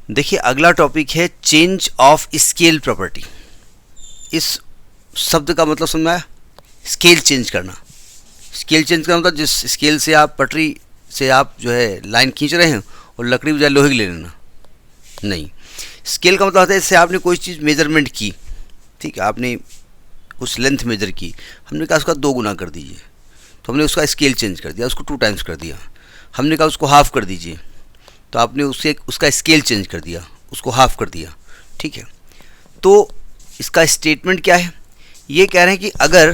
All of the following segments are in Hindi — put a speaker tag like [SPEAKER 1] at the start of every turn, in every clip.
[SPEAKER 1] देखिए अगला टॉपिक है चेंज ऑफ स्केल प्रॉपर्टी। इस शब्द का मतलब समझ में आया? स्केल चेंज करना। स्केल चेंज करना मतलब जिस स्केल से आप पटरी से आप जो है लाइन खींच रहे हैं और लकड़ी बजाय लोहे की ले लेना नहीं। स्केल का मतलब होता है इससे आपने कोई चीज़ मेजरमेंट की, ठीक है, आपने उस लेंथ मेजर की, हमने कहा उसका 2 गुना कर दीजिए, तो हमने उसका स्केल चेंज कर दिया, उसको 2 टाइम्स कर दिया। हमने कहा उसको हाफ़ कर दीजिए, तो आपने उसका स्केल चेंज कर दिया, उसको हाफ़ कर दिया, ठीक है। तो इसका स्टेटमेंट क्या है? ये कह रहे हैं कि अगर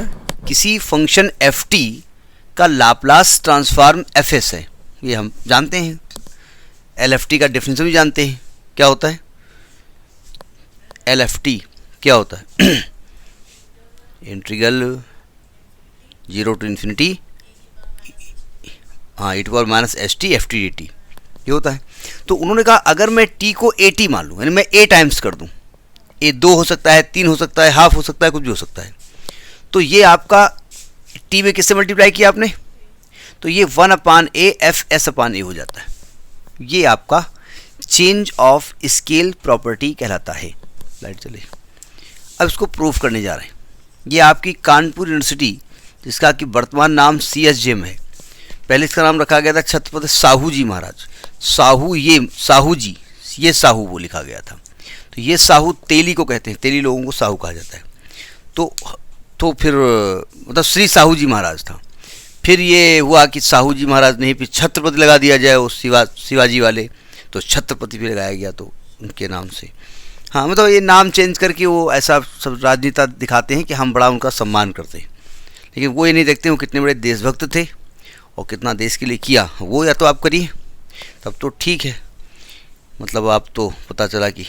[SPEAKER 1] किसी फंक्शन एफ टी का लाप्लास ट्रांसफॉर्म एफ एस है, ये हम जानते हैं, एल एफ टी का डेफिनेशन भी जानते हैं, क्या होता है एल एफ टी, क्या होता है integral 0 to infinity e to power minus S T F T D T, ये होता है। तो उन्होंने कहा अगर मैं t को ए टी मान लूँ, यानी मैं a टाइम्स कर दूँ, a 2 हो सकता है, 3 हो सकता है, हाफ हो सकता है, कुछ भी हो सकता है, तो ये आपका t में किससे मल्टीप्लाई किया आपने, तो ये 1/a एफ एस अपॉन ए हो जाता है। ये आपका चेंज ऑफ स्केल प्रॉपर्टी कहलाता है। लाइट चले, अब इसको प्रूफ करने जा रहे हैं। ये आपकी कानपुर यूनिवर्सिटी, जिसका कि वर्तमान नाम CSJM है, पहले इसका नाम रखा गया था छत्रपति साहू जी महाराज। साहू, ये साहू जी, ये साहू वो लिखा गया था। तो ये साहू तेली को कहते हैं, तेली लोगों को साहू कहा जाता है। तो फिर मतलब श्री साहू जी महाराज था। फिर ये हुआ कि साहू जी महाराज नहीं, फिर छत्रपति लगा दिया जाए, वो शिवाजी वाले, तो छत्रपति भी लगाया गया, तो उनके नाम से। हाँ, मतलब ये नाम चेंज करके वो ऐसा सब राजनेता दिखाते हैं कि हम बड़ा उनका सम्मान करते हैं, लेकिन वो ये नहीं देखते वो कितने बड़े देशभक्त थे और कितना देश के लिए किया। वो या तो आप करिए तब तो ठीक है, मतलब आप तो पता चला कि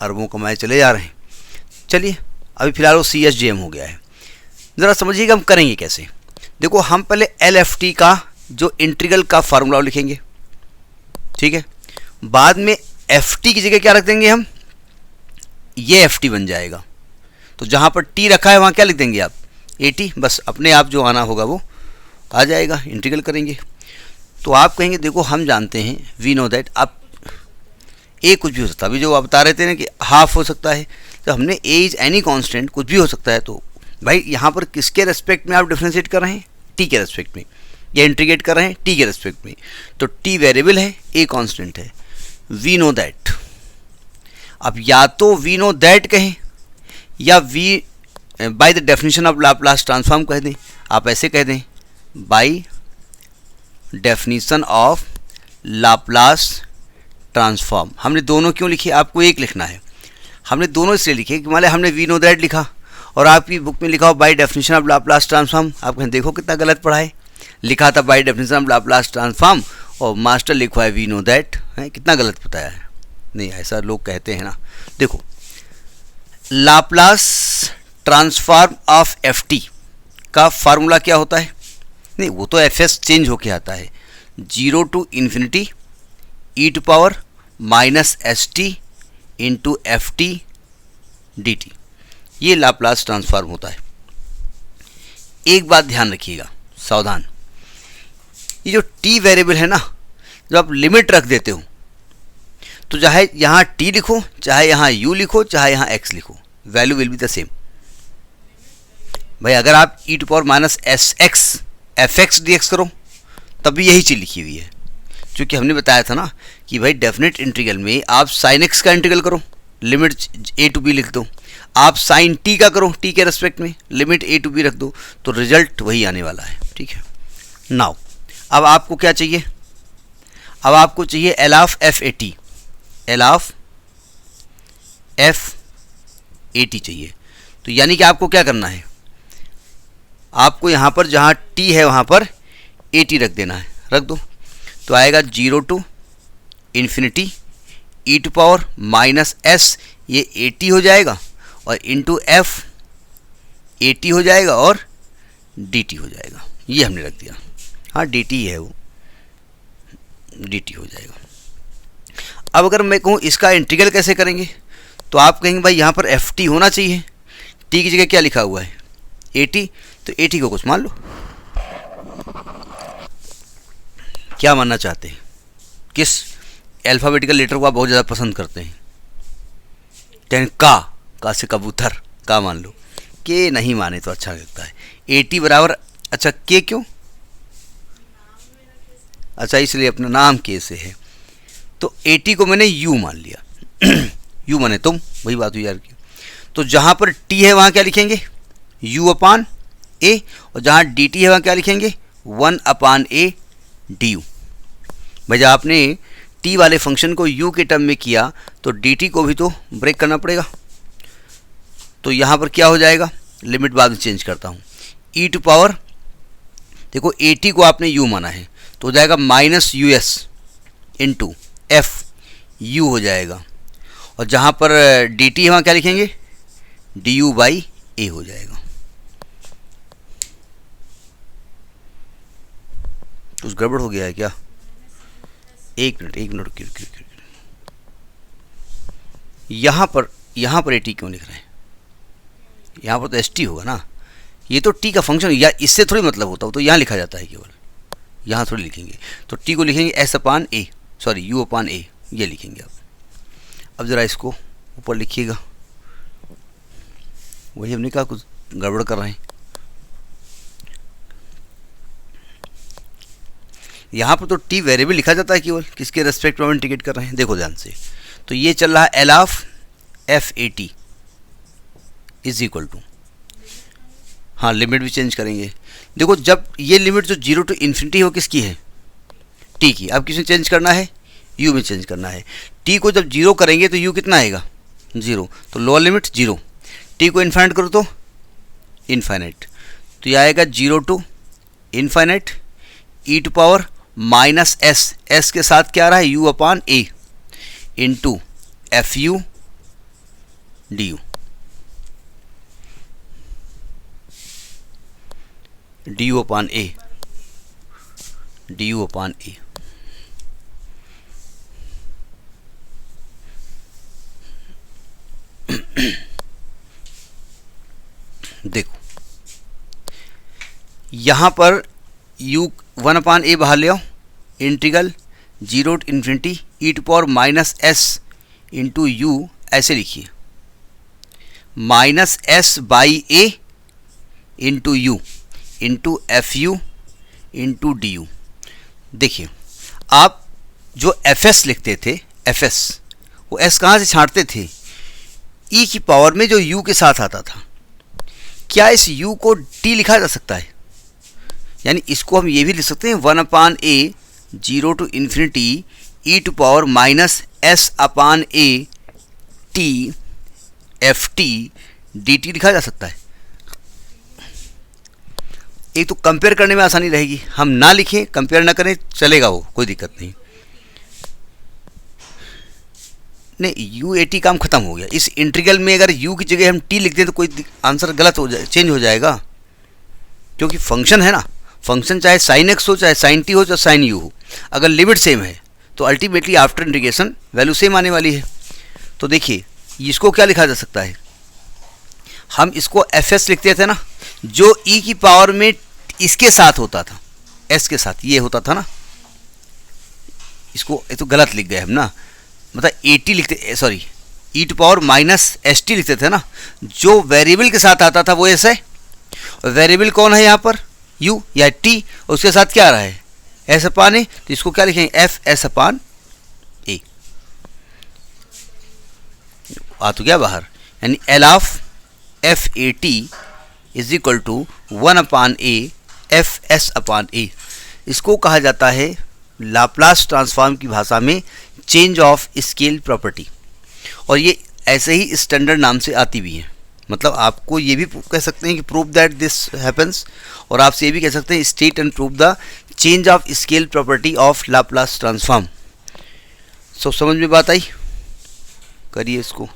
[SPEAKER 1] अरबों कमाए चले जा रहे हैं। चलिए अभी फ़िलहाल वो CSJM हो गया है। ज़रा समझिएगा हम करेंगे कैसे। देखो हम पहले LFT का जो इंटीग्रल का फार्मूला लिखेंगे, ठीक है। बाद में FT की जगह क्या रख देंगे हम, ये FT बन जाएगा। तो जहाँ पर T रखा है वहाँ क्या लिख देंगे आप, AT, बस अपने आप जो आना होगा वो आ जाएगा, इंटीग्रल करेंगे। तो आप कहेंगे देखो हम जानते हैं, वी नो दैट, आप ए कुछ भी हो सकता है, अभी जो आप बता रहे थे ना कि हाफ हो सकता है, तो हमने ए इज एनी कांस्टेंट, कुछ भी हो सकता है। तो भाई यहाँ पर किसके रेस्पेक्ट में आप डिफ्रेंशिएट कर रहे हैं, टी के रेस्पेक्ट में, या इंटीग्रेट कर रहे हैं टी के रेस्पेक्ट में। तो टी वेरिएबल है, ए कांस्टेंट है, वी नो दैट। अब या तो वी नो दैट कहें या we by the definition of Laplace transform कह दें। आप ऐसे कह दें by definition of Laplace transform. हमने दोनों क्यों लिखे, आपको एक लिखना है। हमने दोनों इसलिए लिखे कि मान लिया हमने वी नो दैट लिखा और आपकी बुक में लिखा हो bye definition of Laplace transform. आप कहें देखो कितना गलत पढ़ा है, लिखा था bye definition of Laplace transform और मास्टर लिखा है वी नो दैट, है कितना गलत बताया है। नहीं, ऐसा लोग कहते हैं ना। देखो लाप्लास ट्रांसफॉर्म ऑफ FT का फार्मूला क्या होता है, नहीं वो तो FS चेंज होके आता है, 0 to infinity e to power minus ST into FT dt, ये लाप्लास ट्रांसफॉर्म होता है। एक बात ध्यान रखिएगा, सावधान, ये जो t वेरिएबल है ना, जब आप लिमिट रख देते हो तो चाहे यहाँ t लिखो, चाहे यहाँ u लिखो, चाहे यहाँ x लिखो, value will be the same. भाई अगर आप e to power minus SX FX dx करो तब भी यही चीज़ लिखी हुई है, क्योंकि हमने बताया था ना कि भाई डेफिनेट इंटीग्रल में आप साइन x का इंटीग्रल करो, लिमिट a टू b लिख दो, आप साइन t का करो t के रेस्पेक्ट में, लिमिट a टू b रख दो, तो रिजल्ट वही आने वाला है, ठीक है। नाउ अब आपको क्या चाहिए, अब आपको चाहिए L of FAT, L of FAT चाहिए। तो यानी कि आपको क्या करना है, आपको यहाँ पर जहाँ t है वहाँ पर AT रख देना है, रख दो। तो आएगा 0 to infinity e to power minus S, ये AT हो जाएगा, और इंटू F AT हो जाएगा और DT हो जाएगा, ये हमने रख दिया। हाँ DT है वो, DT हो जाएगा। अब अगर मैं कहूँ इसका इंटीग्रल कैसे करेंगे, तो आप कहेंगे भाई यहाँ पर FT होना चाहिए, t की जगह क्या लिखा हुआ है AT, तो AT को कुछ मान लो। क्या मानना चाहते हैं, किस अल्फ़ाबेटिकल लेटर को आप बहुत ज़्यादा पसंद करते हैं। टेन का से कबूतर, का मान लो, के नहीं माने तो अच्छा लगता है। 80 बराबर, अच्छा के क्यों? अच्छा इसलिए अपना नाम के से है, तो 80 को मैंने यू मान लिया। यू माने तुम, वही बात हुई यार की। तो जहाँ पर टी है वहाँ क्या लिखेंगे? यू अपान ए, और जहाँ डी टी है वहाँ क्या लिखेंगे? 1 अपान ए डी यू। भाई जब आपने टी वाले फंक्शन को यू के टर्म में किया तो डी टी को भी तो ब्रेक करना पड़ेगा। तो यहाँ पर क्या हो जाएगा? लिमिट बाद में चेंज करता हूँ। ई टू पावर, देखो 80 को आपने यू माना है तो हो जाएगा minus U S into F you हो जाएगा, और जहाँ पर डी टी है वहाँ क्या लिखेंगे? डी यू बाई ए हो जाएगा। कुछ गड़बड़ हो गया है क्या? एक मिनट यहाँ पर ए टी क्यों लिख रहे हैं? यहाँ पर तो एस टी होगा ना, ये तो टी का फंक्शन, या इससे थोड़ी मतलब होता हो तो यहाँ लिखा जाता है केवल, यहाँ थोड़ी लिखेंगे। तो टी को लिखेंगे S upon A, sorry U upon A, ये लिखेंगे आप। अब ज़रा इसको ऊपर लिखिएगा, वही हमने कहा कुछ गड़बड़ कर रहे हैं। यहाँ पर तो टी वेरिएबल लिखा जाता है केवल, किसके रेस्पेक्ट में हम इंटीग्रेट कर रहे हैं, देखो ध्यान से। तो ये चल रहा है L of F A T is equal to, हाँ लिमिट भी चेंज करेंगे। देखो जब ये लिमिट जो 0 टू इन्फिनिटी हो किसकी है? टी की। अब किसमें चेंज करना है? यू में चेंज करना है। टी को जब 0 करेंगे तो यू कितना आएगा? 0, तो लोअर लिमिट 0। टी को इन्फाइनाइट करो तो इन्फाइनाइट, तो ये आएगा 0 to infinite E to power minus S, S के साथ क्या आ रहा है? U upon A into F U D U, D U upon A, D U upon A. देखो यहाँ पर u 1 अपान ए बाहर ले आओ, integral 0 to infinity E to power minus S into U, ऐसे लिखिए minus S by A into U into F U into D U. देखिए आप जो एफ एस लिखते थे, एफ एस, वो एस कहाँ से छांटते थे? ई की पावर में जो यू के साथ आता था। क्या इस यू को टी लिखा जा सकता है? यानी इसको हम ये भी लिख सकते हैं 1 upon A 0 to infinity E to power minus S upon A T F T D T लिखा जा सकता है। एक तो कंपेयर करने में आसानी रहेगी, हम ना लिखें कंपेयर ना करें चलेगा, वो कोई दिक्कत नहीं। नहीं, यू ए टी काम खत्म हो गया। इस इंटीग्रल में अगर यू की जगह हम टी लिख दें तो कोई आंसर गलत हो जाए, चेंज हो जाएगा, क्योंकि फंक्शन है ना। फंक्शन चाहे साइन एक्स हो, चाहे साइन टी हो, चाहे साइन यू हो, अगर लिमिट सेम है तो ultimately after integration value same आने वाली है। तो देखिए इसको क्या लिखा जा सकता है? हम इसको एफ एस लिखते थे ना, जो ई की पावर में इसके साथ होता था, एस के साथ ये होता था ना, इसको ये तो गलत लिख गए हम ना, मतलब ए टी लिखते, sorry E to power minus S T लिखते थे ना। जो वेरिएबल के साथ आता था वो एस है, और वेरिएबल कौन है यहाँ पर? यू या टी, उसके साथ क्या आ रहा है? एस अपान ए, तो इसको क्या लिखेंगे? एफ एस अपान ए। आ तो गया बाहर, यानी L of F A T is equal to 1 upon A F S upon A. इसको कहा जाता है लाप्लास ट्रांसफॉर्म की भाषा में चेंज ऑफ स्केल प्रॉपर्टी, और ये ऐसे ही स्टैंडर्ड नाम से आती भी है। मतलब आपको ये भी कह सकते हैं कि प्रूव दैट दिस हैपन्स, और आपसे ये भी कह सकते हैं state and prove the change of scale property of Laplace transform. समझ में बात आई? करिए इसको।